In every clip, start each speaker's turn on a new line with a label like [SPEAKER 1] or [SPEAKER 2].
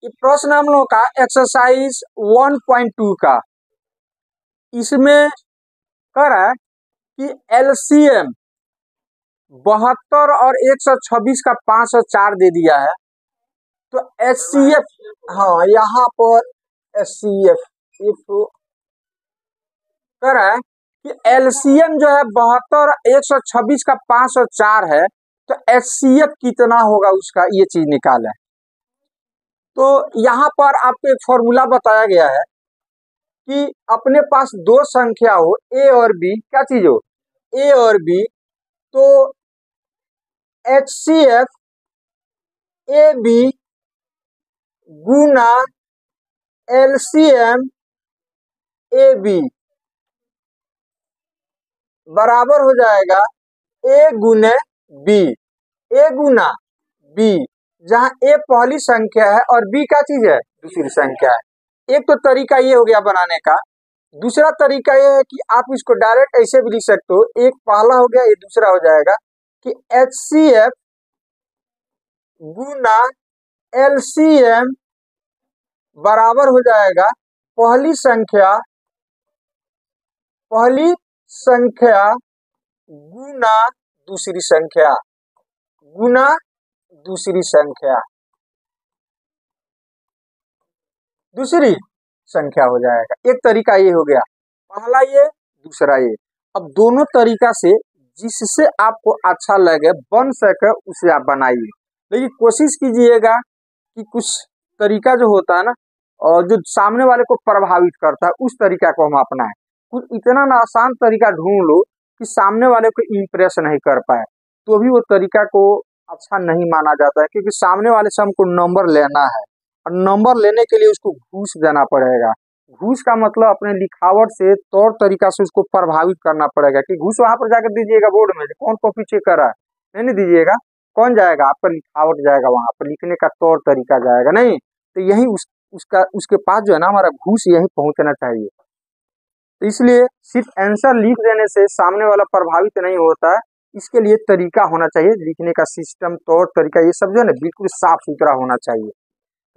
[SPEAKER 1] ये प्रश्न हम लोग का एक्सरसाइज 1.2 का, इसमें कह रहा है कि एलसीएम 72 और 126 का 504 दे दिया है। तो एचसीएफ, हाँ यहाँ पर एचसीएफ तो कह रहा है कि एलसीएम जो है 72 126 का 504 है, तो एचसीएफ कितना होगा उसका, ये चीज निकाले। तो यहाँ पर आपको एक फॉर्मूला बताया गया है कि अपने पास दो संख्या हो ए और बी, क्या चीज हो, ए और बी, तो एचसीएफ ए बी गुना एलसीएम ए बी बराबर हो जाएगा ए गुने बी, ए गुना बी, जहां ए पहली संख्या है और बी क्या चीज है, दूसरी संख्या है। एक तो तरीका ये हो गया बनाने का। दूसरा तरीका ये है कि आप इसको डायरेक्ट ऐसे भी लिख सकते हो, एक पहला हो गया, ये दूसरा हो जाएगा कि एचसीएफ गुना एलसीएम बराबर हो जाएगा पहली संख्या गुना दूसरी संख्या गुना दूसरी संख्या हो जाएगा। एक तरीका ये हो गया, पहला ये, दूसरा ये। अब दोनों तरीका से जिससे आपको अच्छा लगे, बन सके, उसे आप बनाइए। लेकिन कोशिश कीजिएगा कि कुछ तरीका जो होता है ना, और जो सामने वाले को प्रभावित करता है, उस तरीका को हम अपनाएं। कुछ इतना ना आसान तरीका ढूंढ लो कि सामने वाले को इम्प्रेस नहीं कर पाए, तो भी वो तरीका को अच्छा नहीं माना जाता है, क्योंकि सामने वाले से हमको नंबर लेना है, और नंबर लेने के लिए उसको घूस देना पड़ेगा। घूस का मतलब अपने लिखावट से, तौर तरीका से उसको प्रभावित करना पड़ेगा। कि घूस वहां पर जाकर दीजिएगा बोर्ड में, कौन कॉपी चेक कर रहा है, नहीं दीजिएगा। कौन जाएगा, आपका लिखावट जाएगा, वहां पर लिखने का तौर तरीका जाएगा, नहीं। तो यही उसके पास जो है ना, हमारा घूस यही पहुंचना चाहिए। तो इसलिए सिर्फ आंसर लिख देने से सामने वाला प्रभावित नहीं होता है, इसके लिए तरीका होना चाहिए, लिखने का सिस्टम, तौर तरीका, ये सब जो है ना बिल्कुल साफ सुथरा होना चाहिए।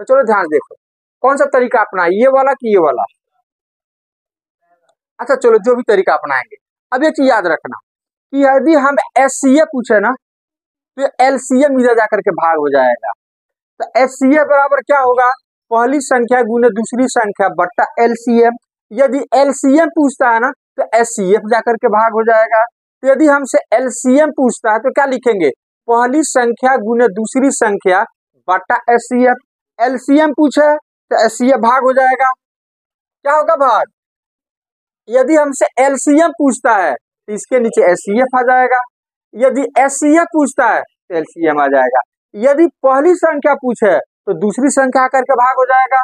[SPEAKER 1] तो चलो ध्यान देखो, कौन सा तरीका अपना, ये वाला कि ये वाला। अच्छा चलो, जो भी तरीका अपनाएंगे। अब ये चीज याद रखना कि यदि हम एचसीएफ पूछे ना, तो एलसीएम इधर जाकर के भाग हो जाएगा। तो एचसीएफ बराबर क्या होगा, पहली संख्या गुने दूसरी संख्या बट्टा एलसीएम। यदि एलसीएम पूछता है ना, तो एचसीएफ जाकर के भाग हो जाएगा। तो यदि हमसे एलसीएम पूछता है तो क्या लिखेंगे, पहली संख्या गुने दूसरी संख्या बट्टा एचसीएफ। एलसीएम पूछे तो एचसीएफ भाग हो जाएगा, क्या होगा भाग। यदि हमसे एलसीएम पूछता है तो इसके नीचे एचसीएफ आ जाएगा। यदि एचसीएफ पूछता है तो एलसीएम आ जाएगा। यदि पहली संख्या पूछे तो दूसरी संख्या करके भाग हो जाएगा।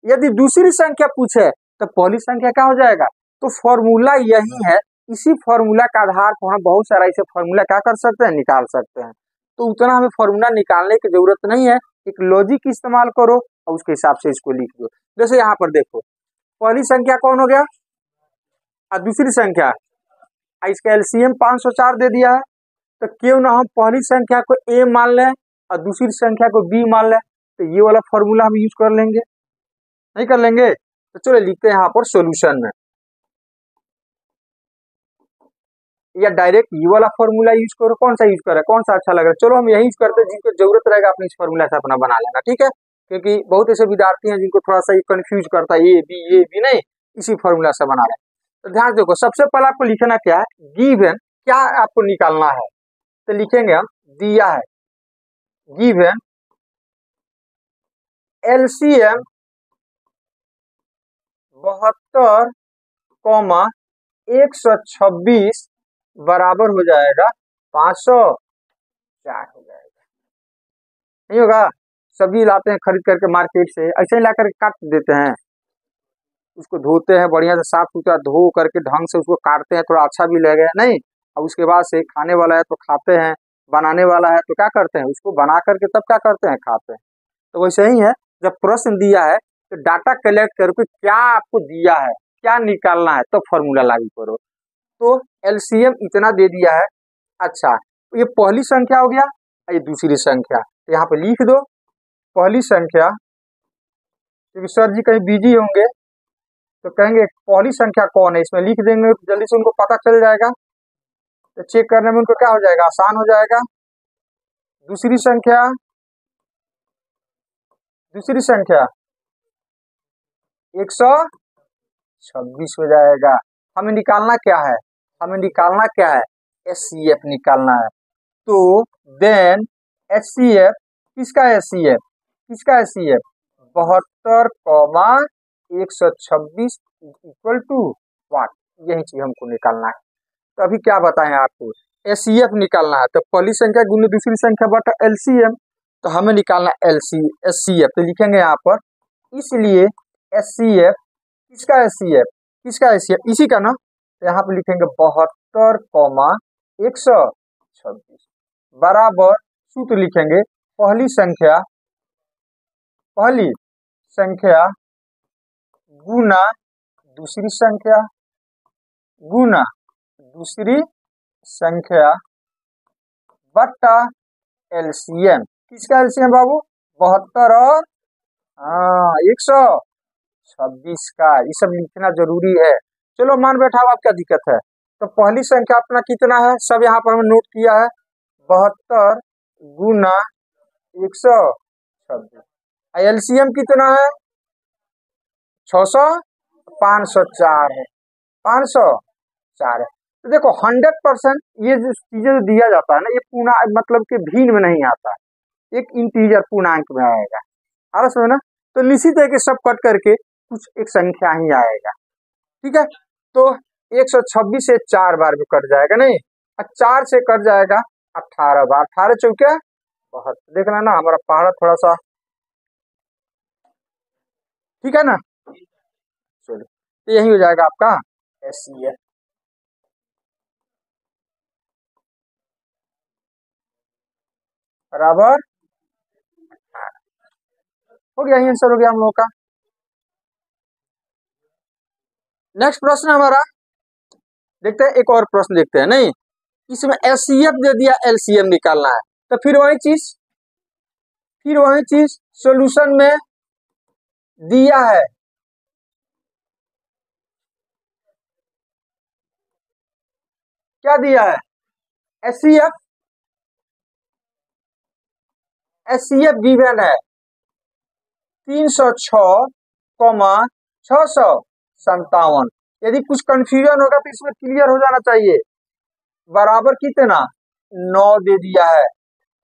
[SPEAKER 1] यदि दूसरी संख्या पूछे तो पहली संख्या क्या हो जाएगा। तो फॉर्मूला यही है, इसी फॉर्मूला का आधार पर हम बहुत सारा ऐसे फॉर्मूला क्या कर सकते हैं, निकाल सकते हैं। तो उतना हमें फॉर्मूला निकालने की जरूरत नहीं है, एक लॉजिक इस्तेमाल करो और उसके हिसाब से इसको लिख दो। जैसे यहाँ पर देखो, पहली संख्या कौन हो गया और दूसरी संख्या, इसका एलसीएम 504 दे दिया है। तो क्यों ना हम पहली संख्या को ए मान लें और दूसरी संख्या को बी मान लें। तो ये वाला फॉर्मूला हम यूज कर लेंगे, नहीं कर लेंगे। तो चलो लिखते हैं यहाँ पर सॉल्यूशन में, या डायरेक्ट ये वाला फॉर्मूला यूज करो, कौन सा यूज करें, कौन सा अच्छा लग रहा है। चलो हम यही यूज करते हैं, जिनको जरूरत रहेगा अपने इस फॉर्मूला से अपना बना लेना, ठीक है। क्योंकि बहुत ऐसे विद्यार्थी हैं जिनको थोड़ा सा कंफ्यूज करता है, ये बी नहीं, इसी फॉर्मूला से बना लें। तो ध्यान देखो, सबसे पहले आपको लिखना क्या है, गिवन, क्या आपको निकालना है। तो लिखेंगे हम, दिया है गिवन एलसीएम 72, 126 बराबर हो जाएगा 504 हो जाएगा। नहीं होगा, सब्जी लाते हैं खरीद करके मार्केट से, ऐसे ही ला करके काट देते हैं, उसको धोते हैं बढ़िया से, साफ सुथरा धो करके ढंग से उसको काटते हैं, थोड़ा अच्छा भी लगेगा, नहीं। और उसके बाद से खाने वाला है तो खाते हैं, बनाने वाला है तो क्या करते हैं, उसको बना करके तब क्या करते हैं, खाते हैं। तो वैसे ही है, जब प्रश्न दिया है तो डाटा कलेक्ट करके क्या आपको दिया है, क्या निकालना है, तो फॉर्मूला लागू करो। तो एलसीएम इतना दे दिया है। अच्छा, तो ये पहली संख्या हो गया, ये दूसरी संख्या, तो यहाँ पे लिख दो, पहली संख्या क्योंकि सर जी कहीं बिजी होंगे तो कहेंगे पहली संख्या कौन है, इसमें लिख देंगे जल्दी से उनको पता चल जाएगा, तो चेक करने में उनको क्या हो जाएगा, आसान हो जाएगा। दूसरी संख्या, दूसरी संख्या 126 हो जाएगा। हमें निकालना क्या है, हमें निकालना क्या है, एचसीएफ निकालना है। तो देन एचसीएफ किसका, एचसीएफ किसका, एचसीएफ 72,126 इक्वल टू वाट, यही चीज हमको निकालना है। तो अभी क्या बताएं आपको, एचसीएफ निकालना है, तो पहली संख्या गुने दूसरी संख्या बटा एलसीएम, तो हमें निकालना एचसीएफ, तो लिखेंगे यहाँ पर, इसलिए एचसीएफ किसका, एचसीएफ किसका, एचसीएफ इसी का ना, तो यहाँ पे लिखेंगे 72,126 बराबर सूत्र लिखेंगे, पहली संख्या गुना दूसरी संख्या गुना दूसरी संख्या बटा एलसीएम, किसका एलसीएम बाबू, 72 और 126 का, ये सब लिखना जरूरी है। चलो मान बैठा, अब क्या दिक्कत है, तो पहली संख्या अपना कितना है, सब यहाँ पर हमने नोट किया है, 72 गुना 126, एलसीएम कितना है 600, 504 है, 504 है। तो देखो 100% ये जो चीजें जो दिया जाता है ना, ये पूर्ण मतलब के भीन में नहीं आता, एक इंटीजर पूर्णांक में आएगा, आ रहा समझ ना, तो निश्चित है कि सब कट करके कुछ एक संख्या ही आएगा, ठीक है। तो 126 से 4 बार भी कट जाएगा, नहीं 4 से कट जाएगा 18 बार, 18 चौके बहुत, देखना ना हमारा पहाड़ा थोड़ा सा, ठीक है ना, चलो तो यही हो जाएगा आपका एचसीएफ बराबर, हो गया, यही आंसर हो गया हम लोग का। नेक्स्ट प्रश्न हमारा, देखते हैं एक और प्रश्न देखते हैं, नहीं इसमें एचसीएफ दे दिया, एलसीएम निकालना है, तो फिर वही चीज सॉल्यूशन में दिया है, क्या दिया है, एचसीएफ गिवन है 306,657, यदि कुछ कंफ्यूजन होगा तो इसमें क्लियर हो जाना चाहिए, बराबर कितना 9 दे दिया है।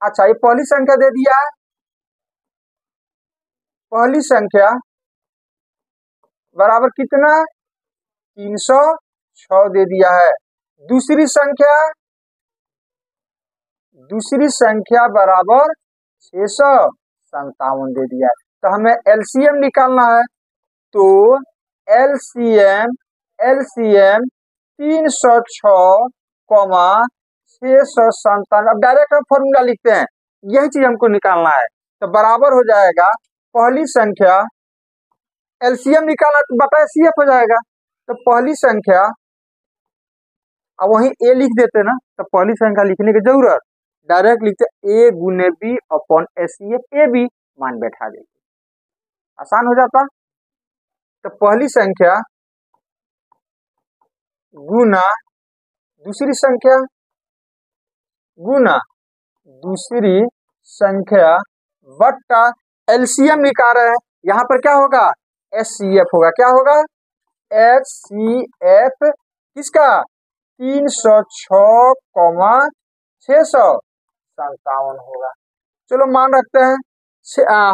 [SPEAKER 1] अच्छा ये पहली संख्या दे दिया है, पहली संख्या बराबर कितना 306 दे दिया है, दूसरी संख्या बराबर 657 दे दिया है। तो हमें एलसीएम निकालना है, तो एलसीएम 306,657, अब डायरेक्ट हम फॉर्मूला लिखते हैं, यही चीज हमको निकालना है, तो बराबर हो जाएगा पहली संख्या, एलसीएम निकालना तो बटा एचसीएफ हो जाएगा, तो पहली संख्या, अब वहीं ए लिख देते ना, तो पहली संख्या लिखने की जरूरत, डायरेक्ट लिखते ए गुने B upon HCF, A B मान बैठा देते, आसान हो जाता। तो पहली संख्या गुना दूसरी संख्या बटा एलसीएम निकाल रहे हैं, यहाँ पर क्या होगा एचसीएफ होगा, क्या होगा एचसीएफ किसका 306,657 होगा। चलो मान रखते हैं,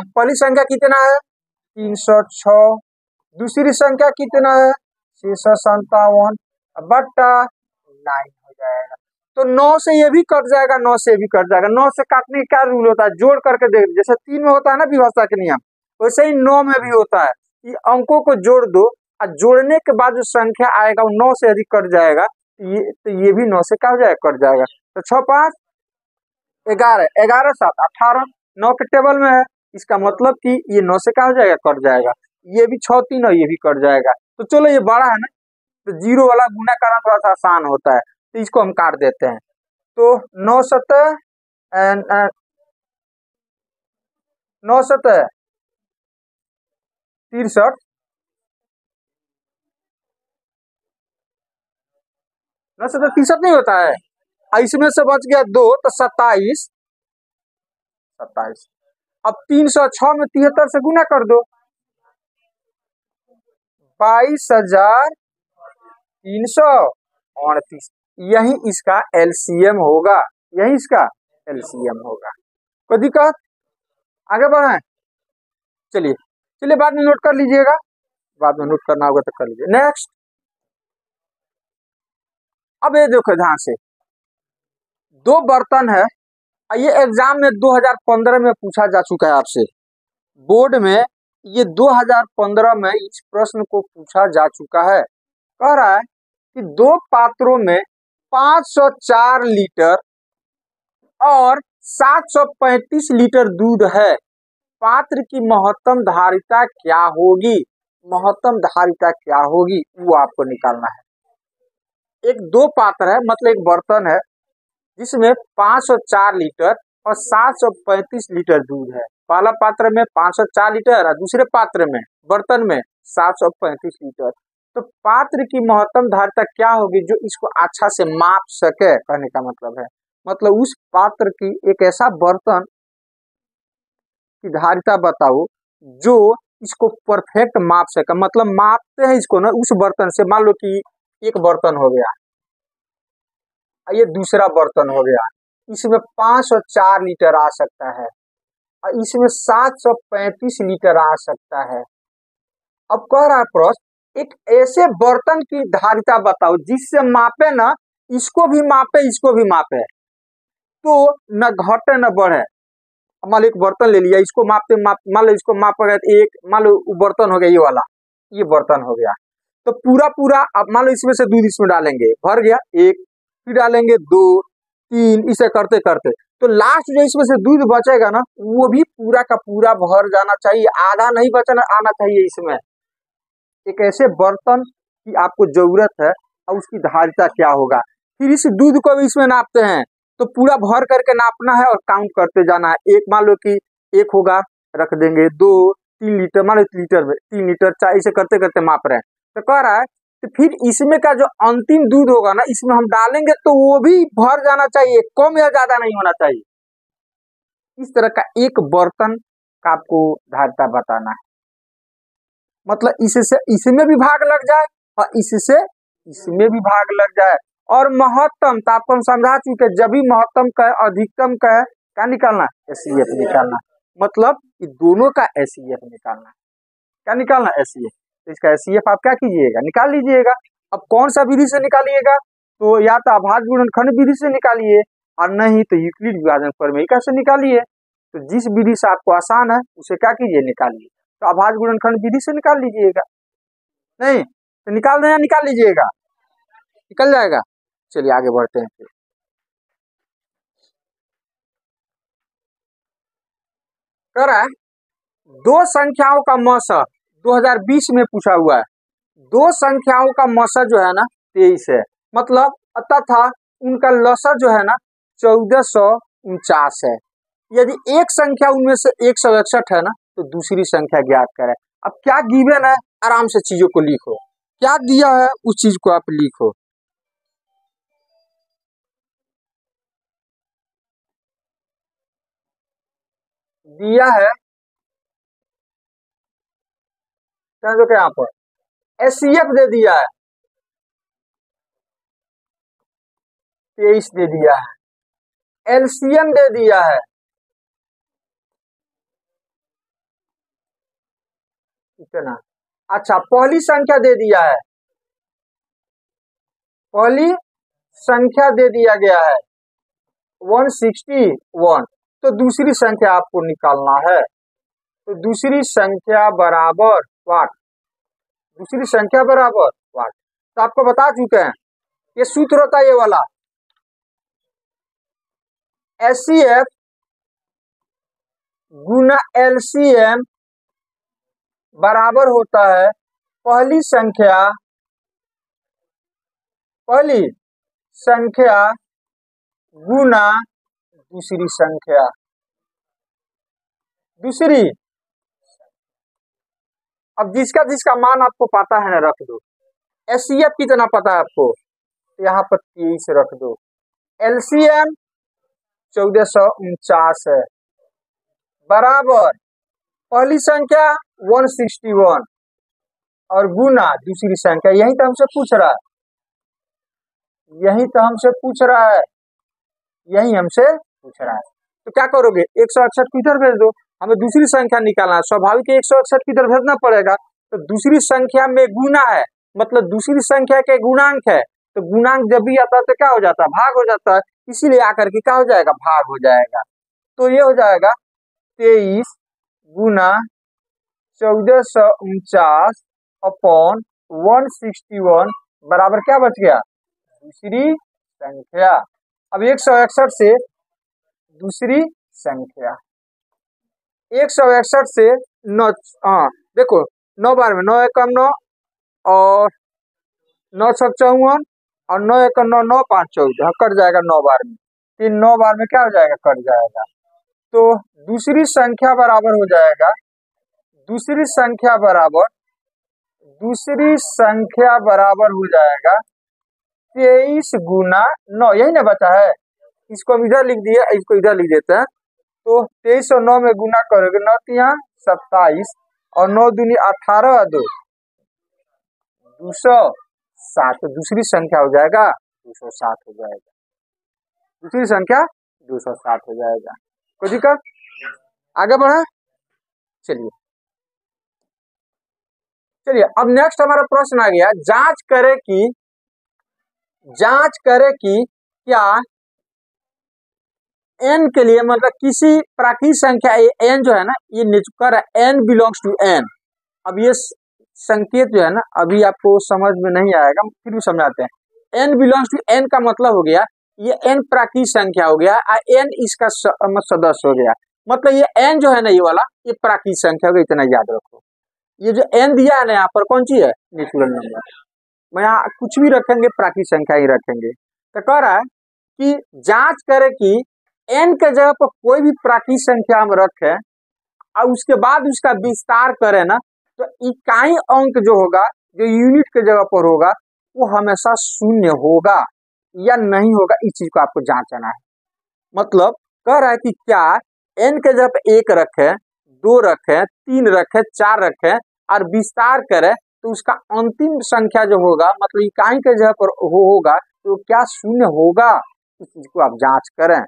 [SPEAKER 1] पहली संख्या कितना है 306, दूसरी संख्या कितना है 657 बट्टा 9 हो जाएगा, तो 9 से ये भी कट जाएगा, 9 से भी कट जाएगा, 9 से काटने का क्या रूल होता है, जोड़ करके देख, जैसे 3 में होता है ना विभाज्यता के नियम, वैसे ही 9 में भी होता है कि अंकों को जोड़ दो और जोड़ने के बाद जो संख्या आएगा वो 9 से अधिक कट जाएगा, तो ये भी 9 से क्या हो जाएगा, कट जाएगा, तो 6 5 11, 11 7 18, 9 के टेबल में है, इसका मतलब कि ये 9 से क्या हो जाएगा, कट जाएगा, ये भी 6 3 और ये भी कट जाएगा। तो चलो ये बड़ा है ना, तो जीरो वाला गुना करना थोड़ा सा आसान होता है, तो इसको हम काट देते हैं, तो 9 7 9 7 63 ना, 63 नहीं होता है। इसमें से बच गया 2 तो 27। 27। अब 306 में 73 से गुना कर दो, 22,338। यही इसका एलसीएम होगा, यही इसका एलसीएम होगा। कोई दिक्कत? आगे बढ़ाएं। चलिए चलिए, बाद में नोट कर लीजिएगा, बाद में नोट करना होगा तो कर लीजिए। नेक्स्ट, अब ये देखो ध्यान से, 2 बर्तन है। ये एग्जाम में 2015 में पूछा जा चुका है आपसे, बोर्ड में ये 2015 में इस प्रश्न को पूछा जा चुका है। कह रहा है कि 2 पात्रों में 504 लीटर और 735 लीटर दूध है, पात्र की महत्तम धारिता क्या होगी? महत्तम धारिता क्या होगी वो आपको निकालना है। एक 2 पात्र है, मतलब एक बर्तन है जिसमें 504 लीटर और 735 लीटर दूध है। पहला पात्र में 504 लीटर और दूसरे पात्र में, बर्तन में 735 लीटर। तो पात्र की महत्तम धारिता क्या होगी जो इसको अच्छा से माप सके, कहने का मतलब है, मतलब उस पात्र की, एक ऐसा बर्तन की धारिता बताओ जो इसको परफेक्ट माप सके। मतलब मापते हैं इसको ना उस बर्तन से, मान लो कि एक बर्तन हो गया, ये दूसरा बर्तन हो गया, इसमें 504 लीटर आ सकता है और इसमें 735 लीटर आ सकता है। अब कह रहा है प्रश्न, एक ऐसे बर्तन की धारिता बताओ जिससे मापे ना, इसको भी मापे इसको भी मापे, तो न घटे न बढ़े। मान लो एक बर्तन ले लिया, इसको मापते मान लो इसको माप गया, एक मान लो बर्तन हो गया, ये वाला, ये बर्तन हो गया, तो पूरा पूरा अब मान लो इसमें से दूध इसमें डालेंगे, भर गया, एक, फिर डालेंगे 2, 3, इसे करते करते तो लास्ट जो इसमें से दूध बचेगा ना, वो भी पूरा का पूरा भर जाना चाहिए, आधा नहीं बचना आना चाहिए इसमें। एक ऐसे बर्तन की आपको जरूरत है और उसकी धारिता क्या होगा। फिर इस दूध को भी इसमें नापते हैं, तो पूरा भर करके नापना है और काउंट करते जाना है। एक मान लो कि एक होगा, रख देंगे, 2, 3 लीटर, मान लो लीटर में 3 लीटर, 4, इसे करते करते माप रहे हैं। तो कह रहा है तो फिर इसमें का जो अंतिम दूध होगा ना, इसमें हम डालेंगे तो वो भी भर जाना चाहिए, कम या ज्यादा नहीं होना चाहिए। इस तरह का एक बर्तन का आपको धारिता बताना है, मतलब इससे इसमें भी भाग लग जाए और इससे इसमें भी भाग लग जाए। और महत्तम तो आपको हम समझा चुके, जब भी महत्तम का अधिकतम का है क्या निकालना, एसईएफ निकालना, मतलब ये दोनों का एसईएफ निकालना। क्या निकालना, एसईएफ। तो इसका एसईएफ आप क्या कीजिएगा, निकाल लीजिएगा। अब कौन सा विधि से निकालिएगा, तो या तो अभाज्य गुणनखंड विधि से निकालिए और नहीं तो यूक्लिड विभाजन प्रमेय से निकालिए। तो जिस विधि से आपको आसान है उसे क्या कीजिए, निकालिए। तो अभाज्य गुणनखंड विधि से निकाल लीजिएगा, नहीं तो निकाल देना, निकाल लीजिएगा, निकल जाएगा। चलिए आगे बढ़ते हैं फिर। कह रहा है 2 संख्याओं का मौसा 2020 में पूछा हुआ है। 2 संख्याओं का मौसा जो है ना 23 है, मतलब तथा उनका लसा जो है ना 1449 है। यदि एक संख्या उनमें से 161 है ना, तो दूसरी संख्या ज्ञात करें। अब क्या गिवन है, आराम से चीजों को लिखो, क्या दिया है उस चीज को आप लिखो। दिया है तो यहाँ पर एसईएफ दे दिया है 23 दे दिया है, एलसीएम दे दिया है कितना, अच्छा पहली संख्या दे दिया है, पहली संख्या दे दिया गया है 161। तो दूसरी संख्या आपको निकालना है, तो दूसरी संख्या बराबर वाट, दूसरी संख्या बराबर वाट। तो आपको बता चुके हैं ये सूत्र होता है ये वाला, एसईएफ गुना एलसीएम बराबर होता है पहली संख्या गुना दूसरी संख्या, दूसरी। अब जिसका जिसका मान आपको पता है ना रख दो। एचसीएफ कितना पता है आपको, यहाँ पर 23 रख दो। एलसीएम 1449 है, बराबर पहली संख्या 161 और गुना दूसरी संख्या। यही तो हमसे पूछ रहा है, यही तो हमसे पूछ रहा है, यही हमसे पूछ रहा है। तो क्या करोगे, 161 को इधर भेज दो, हमें दूसरी संख्या निकालना है, स्वाभाविक 161 की इधर भेजना पड़ेगा। तो दूसरी संख्या में गुना है, मतलब दूसरी संख्या के गुणांक है, तो गुणांक जब भी आता है तो क्या हो जाता है, भाग हो जाता है, इसीलिए आकर के क्या हो जाएगा, भाग हो जाएगा। तो ये हो जाएगा 23 गुना 1449 अपॉन 161 बराबर क्या बच गया, दूसरी संख्या। अब 161 से दूसरी संख्या, 161 से 9, देखो 9 बार में 9 एकम 9 और 9 छक 54 और 9 एकम 9 9 5 14, कट जाएगा 9 बार में, 9 बार में क्या हो जाएगा, कट जाएगा। तो दूसरी संख्या बराबर हो जाएगा, दूसरी संख्या बराबर हो जाएगा 23 गुना 9, यही ना बचा है, इसको हम इधर लिख दिए, इसको इधर लिख देते हैं। तो 23 और 9 में गुना करोगे, 9 तिया 27 और 9 दूनी 18 और 2 207, तो दूसरी संख्या हो जाएगा 207 हो जाएगा, दूसरी संख्या 207 हो जाएगा। कोई दिक्कत, आगे बढ़े, चलिए अब नेक्स्ट हमारा प्रश्न आ गया, जांच करे कि क्या n के लिए, मतलब किसी प्राकृतिक संख्या n जो है ना, ये निचकर n बिलोंग्स टू n। अब ये संकेत जो है ना अभी आपको समझ में नहीं आएगा, फिर भी समझाते हैं। n बिलोंग्स टू n का मतलब हो गया ये n प्राकृतिक संख्या हो गया, n इसका सदस्य हो गया, मतलब ये n जो है ना, ये वाला ये प्राकृतिक संख्या होगा, इतना याद रखो। ये जो n दिया है ना यहाँ पर कौन सी है, नेचुरल नंबर। मैं यहाँ कुछ भी रखेंगे, प्राकृतिक संख्या ही रखेंगे। तो कह रहा है कि जांच करें कि n के जगह पर कोई भी प्राकृतिक संख्या हम रखें और उसके बाद उसका विस्तार करें ना, तो इकाई अंक जो होगा, जो यूनिट के जगह पर होगा, वो हमेशा शून्य होगा या नहीं होगा, इस चीज को आपको जांचना है। मतलब कह रहा है कि क्या n के जगह पर 1 रखें, 2 रखें, 3 रखें, 4 रखें और विस्तार करें, तो उसका अंतिम संख्या जो होगा, मतलब इकाई के जगह पर होगा, तो क्या शून्य होगा, इस चीज को आप जांच करें।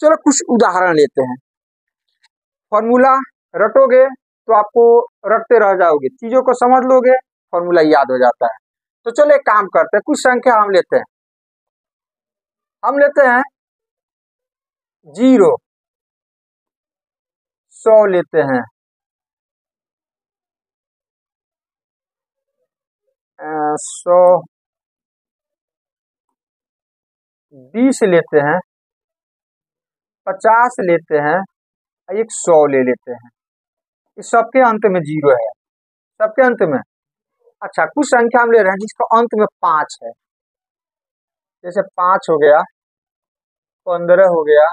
[SPEAKER 1] चलो कुछ उदाहरण लेते हैं। फॉर्मूला रटोगे तो आपको रटते रह जाओगे, चीजों को समझ लोगे, फॉर्मूला याद हो जाता है। तो चलो एक काम करते हैं, कुछ संख्या हम लेते हैं 0, 100 लेते हैं, 100, 20 लेते हैं, 50 लेते हैं, 100 ले लेते हैं। इस सबके अंत में 0 है, सबके अंत में। अच्छा, कुछ संख्या हम ले रहे हैं जिसका अंत में 5 है, जैसे 5 हो गया, 15 हो गया,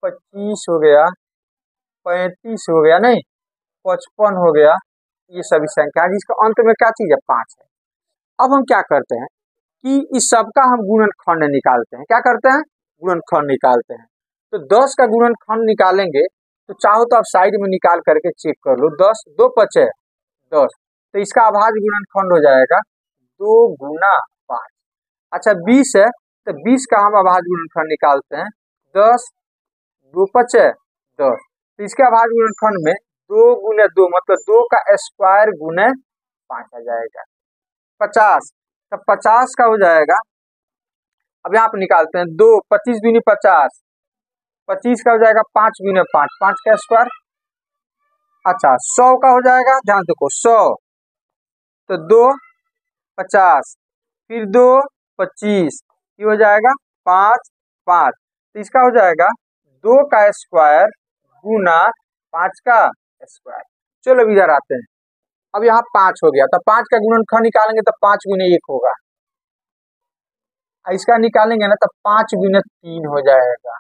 [SPEAKER 1] 25 हो गया, 35 हो गया, नहीं 55 हो गया, ये सभी संख्या जिसका अंत में क्या चीज है, 5 है। अब हम क्या करते हैं कि इस सबका हम गुणनखंड निकालते हैं। क्या करते हैं, गुणनखंड निकालते हैं। तो 10 का गुणनखंड निकालेंगे, तो चाहो तो आप साइड में निकाल करके चेक कर लो, 10 2 5 10, तो इसका अभाज्य गुणनखंड हो जाएगा 2 गुना 5। अच्छा 20 है, तो 20 का हम अभाज्य गुणनखंड निकालते हैं, 10 2 5 10, तो इसके अभाज्य गुणनखंड में 2 गुने 2, मतलब 2 का स्क्वायर गुने 5 आ जाएगा। 50, तब 50 का हो जाएगा, अब यहाँ पे निकालते हैं 2 25 दूनी 50, 25 का हो जाएगा 5 गुने 5, 5 का स्क्वायर। अच्छा 100 का हो जाएगा, ध्यान देखो 100, तो 2 50 फिर 2 25, ये हो जाएगा 5 5, तो इसका हो जाएगा 2 का स्क्वायर गुना 5 का स्क्वायर। चलो इधर आते हैं, अब यहाँ 5 हो गया, तो 5 का गुणनखंड निकालेंगे तो 5 गुने 1 होगा, इसका निकालेंगे ना तो 5 गुने 3 हो जाएगा,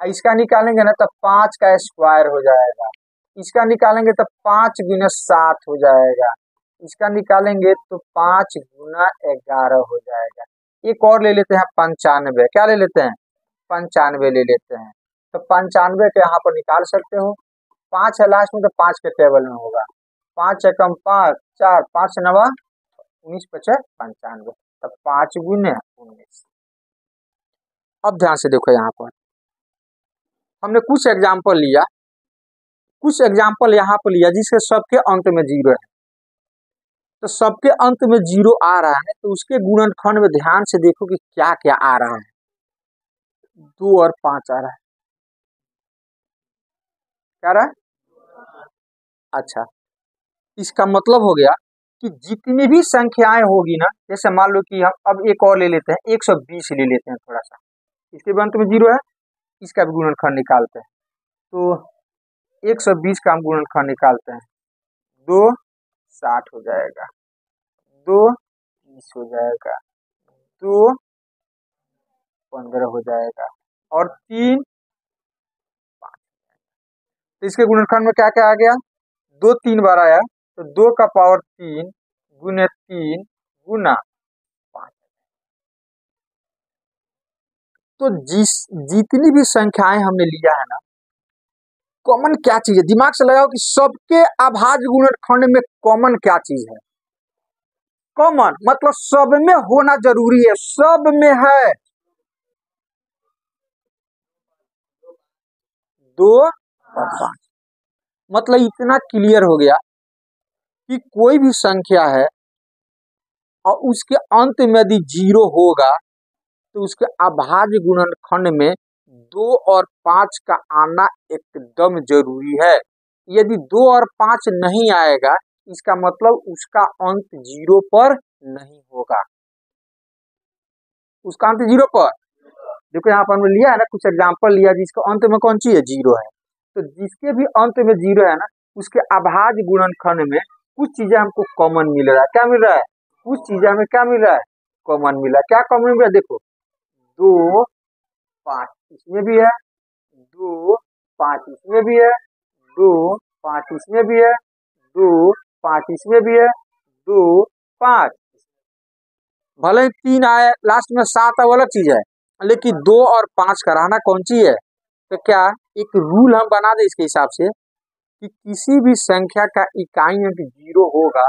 [SPEAKER 1] इसका निकालेंगे ना तो 5 का स्क्वायर हो जाएगा, इसका निकालेंगे तो 5 गुना 7 हो जाएगा, इसका निकालेंगे तो 5 गुना 11 हो जाएगा। एक और ले लेते हैं 95, क्या ले लेते हैं 95 ले लेते हैं। तो 95 के यहाँ पर निकाल सकते हो, 5 है लास्ट में तो 5 के टेबल में होगा, 5 एकम 5 4 5 नवा 19 पचे 95, तो 5 गुने 19। अब ध्यान से देखो, यहाँ पर हमने कुछ एग्जाम्पल लिया, कुछ एग्जाम्पल यहाँ पर लिया जिसके सबके अंत में 0 है। तो सबके अंत में 0 आ रहा है तो उसके गुणनखंड में ध्यान से देखो कि क्या क्या आ रहा है। 2 और 5 आ रहा है, क्या रहा है? अच्छा, इसका मतलब हो गया कि जितनी भी संख्याएं होगी ना, जैसे मान लो कि हम अब एक और ले लेते हैं 120 ले लेते हैं थोड़ा सा, इसके भी अंत में 0 है, इसका भी गुणनखंड निकालते हैं। तो 120 का हम गुणनखंड निकालते हैं, 2 60 हो जाएगा, 2 30 हो जाएगा, 2 15 हो जाएगा और 3 5। तो इसके गुणनखंड में क्या क्या आ गया, 2 3 बार आया तो 2 का पावर 3 गुने 3 गुना 5। तो जितनी भी संख्याएं हमने लिया है ना, कॉमन क्या चीज है, दिमाग से लगाओ कि सबके अभाज्य गुणनखंड में कॉमन क्या चीज है। कॉमन मतलब सब में होना जरूरी है, सब में है। 2 और 5 मतलब इतना क्लियर हो गया कि कोई भी संख्या है और उसके अंत में यदि 0 होगा तो उसके अभाज्य गुणनखंड में 2 और 5 का आना एकदम जरूरी है। यदि 2 और 5 नहीं आएगा इसका मतलब उसका अंत 0 पर नहीं होगा, उसका अंत 0 पर। देखो यहाँ पर हमने लिया है ना, कुछ एग्जाम्पल लिया जिसका अंत में कौन सी है 0 है, तो जिसके भी अंत में 0 है ना उसके अभाज्य गुणनखंड में कुछ चीजें हमको कॉमन मिल रहा है। क्या मिल रहा है, कुछ चीजें हमें क्या मिल रहा है, कॉमन मिला। क्या कॉमन मिल रहा है, देखो 2 5 इसमें भी है, 2 5 इसमें भी है, 2 5 इसमें भी है, 2 5 इसमें भी है, 2 5 भले ही 3 आए लास्ट में 7 अब अलग चीज है, लेकिन 2 और 5 का रहना कौन सी है। तो क्या एक रूल हम बना दे इसके हिसाब से कि किसी भी संख्या का इकाई अंक 0 होगा,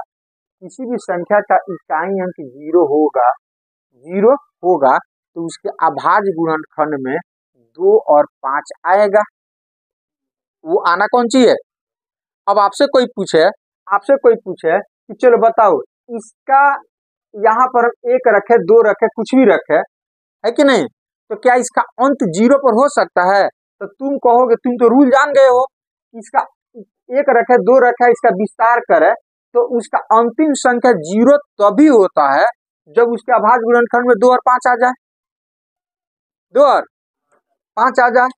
[SPEAKER 1] किसी भी संख्या का इकाई अंक 0 होगा तो उसके अभाज्य गुणनखंड में 2 और 5 आएगा। वो आना कौन सी है। अब आपसे कोई पूछे कि चलो बताओ इसका यहाँ पर 1 रखे 2 रखे कुछ भी रखे है कि नहीं, तो क्या इसका अंत 0 पर हो सकता है। तो तुम कहोगे, तुम तो रूल जान गए हो, इसका 1 रखे 2 रखे इसका विस्तार करे तो उसका अंतिम संख्या 0 तभी होता है जब उसके अभाज्य गुणनखंड में 2 और 5 आ जाए, 2 और 5 आ जाए।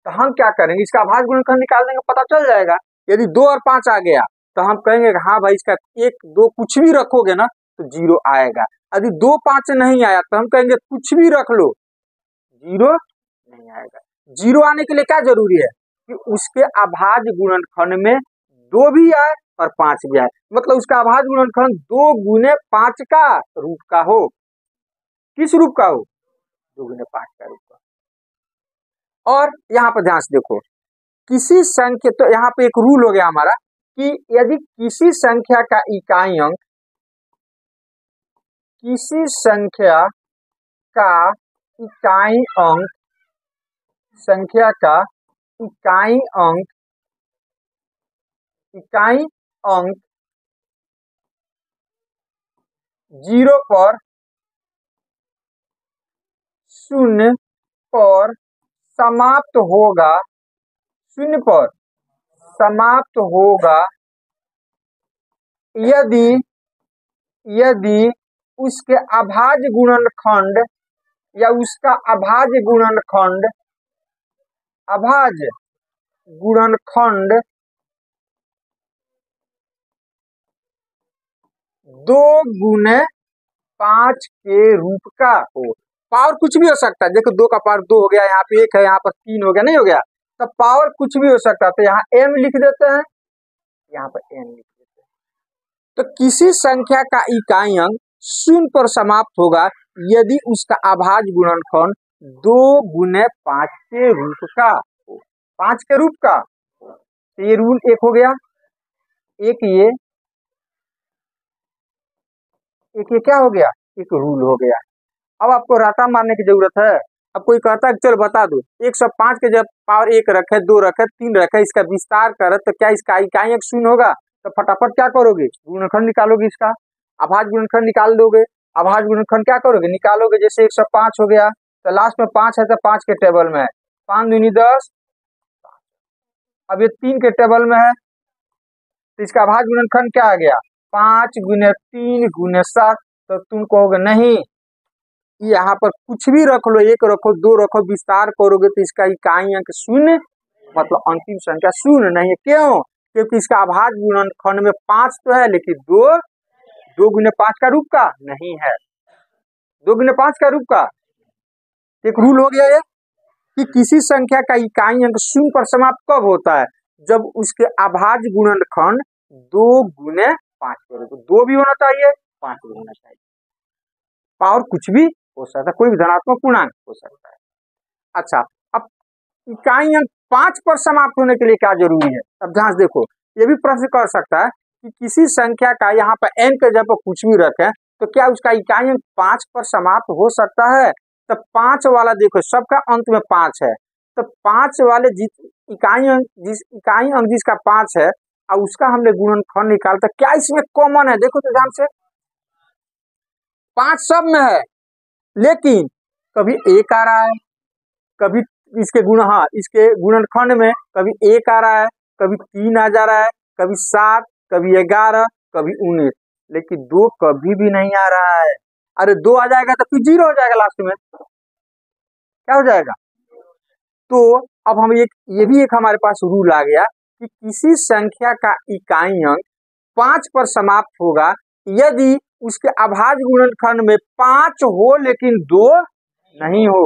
[SPEAKER 1] तो हम क्या करेंगे, इसका अभाज्य गुणनखंड निकाल देंगे, पता चल जाएगा। यदि 2 और 5 आ गया तो हम कहेंगे कि हाँ भाई इसका 1 2 कुछ भी रखोगे ना तो 0 आएगा। यदि 2 5 नहीं आया तो हम कहेंगे कुछ भी रख लो 0 नहीं आएगा। 0 आने के लिए क्या जरूरी है कि उसके अभाज्य गुणनखंड में 2 भी आए और 5 भी आए, मतलब उसका अभाज्य गुणनखंड 2 गुने 5 का रूप का हो। किस रूप का हो, 2 गुने 5 का रूप का। और यहाँ पर ध्यान से देखो, किसी संख्या, तो यहाँ पे एक रूल हो गया हमारा कि यदि किसी संख्या का इकाई अंक, किसी संख्या का इकाई अंक, संख्या का इकाई अंक 0 पर, 0 पर समाप्त होगा, 0 पर समाप्त होगा यदि उसके अभाज्य गुणनखंड या उसका अभाज्य गुणनखंड 2 गुने 5 के रूप का हो। पावर कुछ भी हो सकता है, देखो 2 का पावर 2 हो गया, यहाँ पे 1 है, यहाँ पर 3 हो गया, नहीं हो गया, तो पावर कुछ भी हो सकता है। तो यहाँ m लिख देते हैं यहाँ पर n लिख देते हैं। तो किसी संख्या का इकाई अंक शून्य पर समाप्त होगा यदि उसका अभाज्य गुणनखंड 2 गुने 5 के रूप का हो। 5 के रूप का, तो ये रूल एक हो गया, एक ये क्या हो गया, एक रूल हो गया। अब आपको राटा मारने की जरूरत है। अब कोई कहता है चलो बता दो 105 के जब पावर 1 रखे, 2 रखे, 3 रखे, इसका विस्तार करे तो क्या इसका इकाई अंक शून्य होगा? तो फटाफट क्या करोगे, गुणनखंड निकालोगे, इसका अभाज्य गुणनखंड निकाल दोगे। अभाज्य गुणनखंड क्या करोगे, निकालोगे। जैसे 105 हो गया तो लास्ट में 5 है तो 5 के टेबल में है, 5 दूनी 10। अब ये 3 के टेबल में है तो इसका अभाज्य गुणनखंड क्या आ गया, 5 गुने 3 गुने 7। तो तुम कहोगे नहीं, यहाँ पर कुछ भी रख लो, 1 रखो, 2 रखो, विस्तार करोगे तो इसका इकाई अंक शून्य, मतलब अंतिम संख्या शून्य नहीं है। क्यों? क्योंकि इसका अभाज्य गुणनखंड में 5 तो है लेकिन 2 गुने 5 का रूप का नहीं है, 2 गुने 5 का रूप का। एक रूल हो गया ये कि किसी संख्या का इकाई अंक शून्य पर समाप्त कब होता है, जब उसके अभाज्य गुणनखंड 2 गुने 5 के रूप, 2 भी होना चाहिए, 5 भी होना चाहिए। पावर कुछ भी हो सकता है, कोई भी धनात्मक पूर्णांक हो सकता है। अच्छा, अब इकाई अंक 5 पर समाप्त होने के लिए क्या जरूरी है? अब ध्यान से देखो, ये भी प्रश्न कर सकता है कि किसी संख्या का यहाँ पर n के जगह पर कुछ भी रखें तो क्या उसका इकाई अंक 5 पर समाप्त हो सकता है? तो 5 वाला देखो, सबका अंत में 5 है, तो 5 वाले जिस इकाई अंक जिसका 5 है और उसका हमने गुणनखंड निकालता, क्या इसमें कॉमन है? देखो तो ध्यान से, 5 सब में है लेकिन कभी 1 आ रहा है, कभी इसके इसके गुणनखंड में कभी 1 आ रहा है, कभी 3 आ जा रहा है, कभी 7, कभी 11, कभी 19, लेकिन 2 कभी भी नहीं आ रहा है। अरे 2 आ जाएगा तो फिर 0 हो जाएगा, लास्ट में क्या हो जाएगा? तो अब हम ये भी एक हमारे पास रूल आ गया कि किसी संख्या का इकाई अंक 5 पर समाप्त होगा यदि उसके अभाज्य गुणनखंड में 5 हो लेकिन 2 नहीं हो।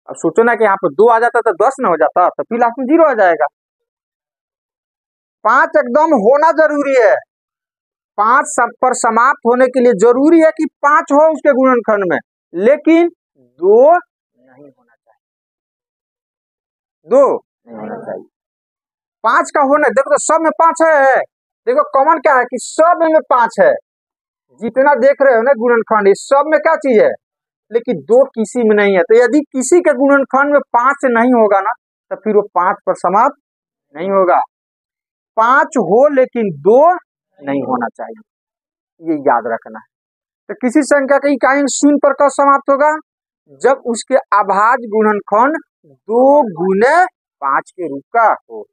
[SPEAKER 1] अब सोचो ना कि यहाँ पर 2 आ जाता तो 10 न हो जाता, तो फिर लास्ट में 0 आ जाएगा। 5 एकदम होना जरूरी है, 5 सब पर समाप्त होने के लिए जरूरी है कि 5 हो उसके गुणनखंड में, लेकिन 2 नहीं होना चाहिए, 2 नहीं होना चाहिए। 5 का होना, देखो तो सब में 5 है, देखो कॉमन क्या है कि सब में 5 है, जितना देख रहे हो ना गुणनखंड, इस सब में क्या चीज है, लेकिन 2 किसी में नहीं है। तो यदि किसी के गुणनखंड में 5 नहीं होगा ना तो फिर वो 5 पर समाप्त नहीं होगा। 5 हो लेकिन 2 नहीं होना चाहिए, ये याद रखना है। तो किसी संख्या का इकाई अंक शून्य पर कब समाप्त होगा, जब उसके अभाज्य गुणनखंड 2 गुने 5 के रूप का हो।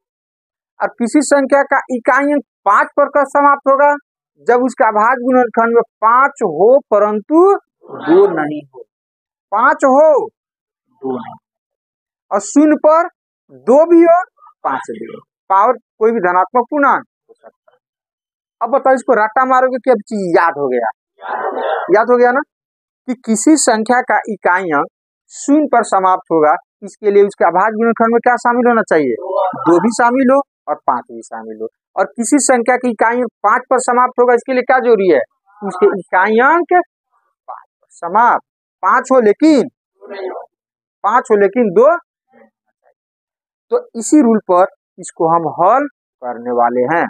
[SPEAKER 1] और किसी संख्या का इकाई अंक 5 पर कब समाप्त होगा, जब उसका अभाज्य गुणनखंड में 5 हो परंतु 2 नहीं हो। 5 हो 2 नहीं, और शून्य पर 2 भी हो 5 भी हो, पावर कोई भी धनात्मक पूर्णांक हो सकता है। अब बताओ इसको रट्टा मारोगे कि अब चीज याद हो गया, याद हो गया ना कि किसी संख्या का इकाई अंक शून्य पर समाप्त होगा, इसके लिए उसके अभाज्य गुणनखंड में क्या शामिल होना चाहिए, 2 भी शामिल हो और 5 भी शामिल हो। और किसी संख्या की इकाई अंक 5 पर समाप्त होगा, इसके लिए क्या जरूरी है, उसके इकाई अंक 5 पर समाप्त, 5 हो लेकिन 2। तो इसी रूल पर इसको हम हल करने वाले हैं,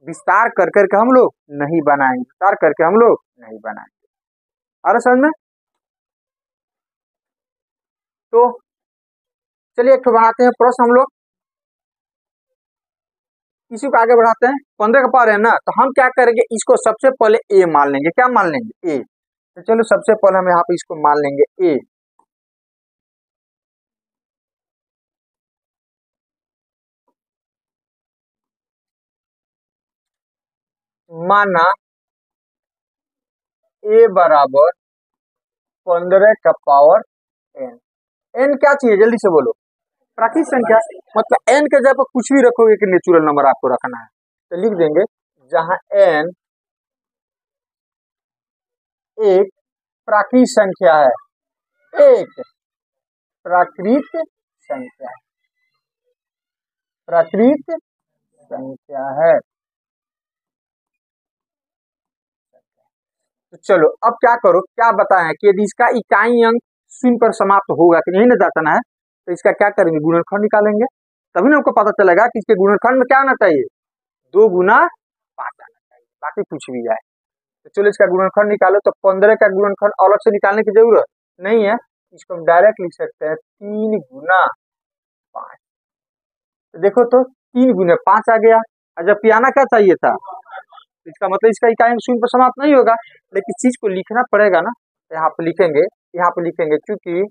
[SPEAKER 1] विस्तार कर करके हम लोग नहीं बनाएंगे, विस्तार करके हम लोग नहीं बनाएंगे। आ समझ में? तो चलिए एक तो बनाते हैं प्रश्न हम लोग, इसी को आगे बढ़ाते हैं। 15 का पार है ना, तो हम क्या करेंगे, इसको सबसे पहले ए मान लेंगे। क्या मान लेंगे, ए। तो चलो सबसे पहले हम यहाँ पे इसको मान लेंगे ए। माना ए बराबर 15 का पावर एन। एन क्या चाहिए, जल्दी से बोलो, प्राकृतिक संख्या, मतलब एन के जगह पर कुछ भी रखोगे कि नेचुरल नंबर आपको रखना है, तो लिख देंगे जहां एन एक प्राकृतिक संख्या है, एक प्राकृत संख्या, प्राकृत संख्या संख्या है। तो चलो अब क्या करो, क्या बताएं कि यदि इसका इकाई अंक शून्य पर समाप्त होगा कि नहीं ना जाता है, तो इसका क्या करेंगे, गुणनखंड निकालेंगे, तभी ना हमको पता चलेगा कि इसके गुणनखंड में क्या आना चाहिए, 2 गुना 5 आना चाहिए, बाकी कुछ भी आए। तो चलो इसका गुणनखंड निकालो, तो 15 का गुणनखंड अलग से निकालने की जरूरत नहीं है, इसको हम डायरेक्ट लिख सकते हैं 3 गुना 5। तो देखो तो 3 गुना 5 आ गया, और जबकि आना क्या चाहिए था, इसका मतलब इसका इकाई अंक शून्य पर समाप्त नहीं होगा, लेकिन चीज को लिखना पड़ेगा ना, तो यहाँ पे लिखेंगे, क्योंकि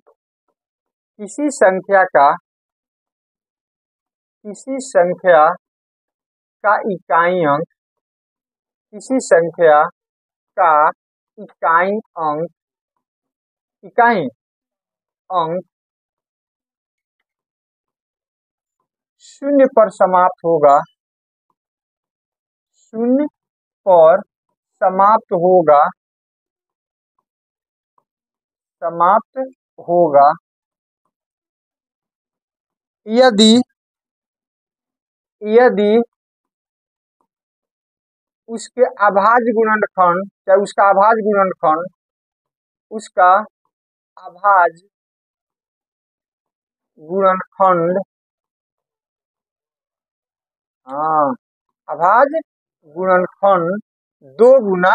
[SPEAKER 1] किसी संख्या का इकाई अंक, किसी संख्या का इकाई अंक शून्य पर समाप्त होगा, शून्य पर समाप्त होगा यदि उसके अभाज्य गुणनखंड, चाहे उसका अभाज्य गुणनखंड अभाज्य गुणनखंड 2 गुना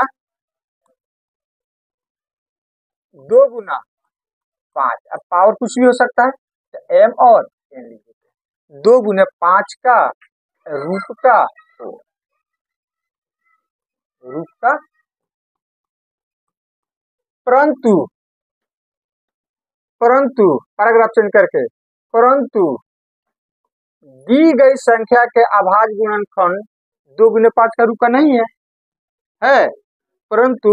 [SPEAKER 1] 5, अब पावर कुछ भी हो सकता है, तो m और n लिख देते हैं, 2 गुना 5 का रूप का 2, परंतु पैराग्राफ चेंज करके, परंतु दी गई संख्या के अभाज्य गुणनखंड 2 गुना 5 का रूप का नहीं है, परंतु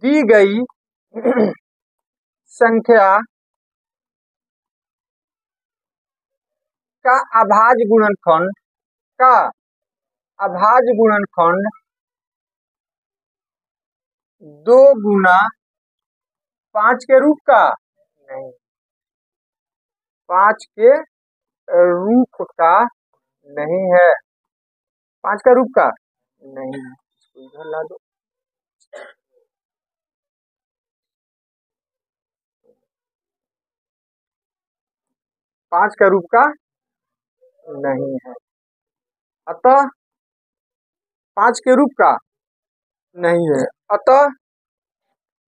[SPEAKER 1] दी गई संख्या का अभाज्य गुणनखंड 2 गुना 5 के रूप का नहीं, 5 के रूप का नहीं है, 5 का रूप का नहीं है, इसको इधर ला दो, पांच का रूप का नहीं है, अतः 5 के रूप का नहीं है, अतः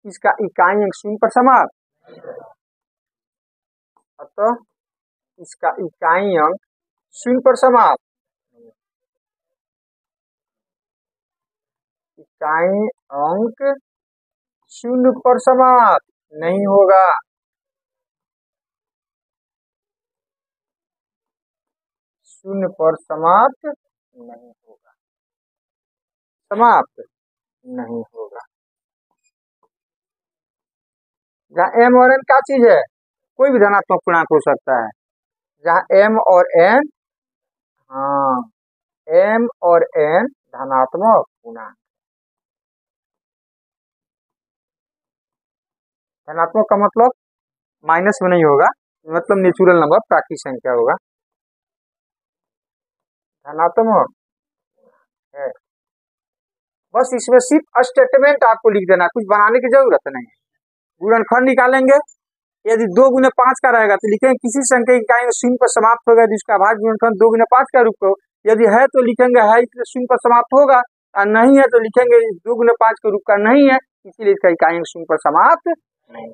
[SPEAKER 1] इसका इकाई अंक शून्य पर समाप्त, अतः इसका इकाई अंक शून्य पर समाप्त, इकाई अंक शून्य पर समाप्त नहीं होगा, शून्य पर समाप्त नहीं होगा। जहाँ m और n क्या चीज है, कोई भी धनात्मक पूर्णांक हो सकता है, जहाँ m और n धनात्मक पूर्णांक, धनात्मक का मतलब माइनस में नहीं होगा, मतलब नेचुरल नंबर, प्राकृतिक संख्या होगा, धनात्मक है। बस इसमें सिर्फ स्टेटमेंट आपको लिख देना, कुछ बनाने की जरूरत नहीं है। गुणनखंड निकालेंगे, यदि 2 गुना 5 का रहेगा तो लिखेंगे किसी संख्या की इकाई शून्य पर समाप्त होगा जिसका अभाज्य गुणनखंड 2 गुना 5 का रूप हो, यदि है तो लिखेंगे है इसलिए शून्य पर समाप्त होगा, और नहीं है तो लिखेंगे 2 गुना 5 के रूप का नहीं है, इसीलिए इसका इकाई शून्य पर समाप्त नहीं।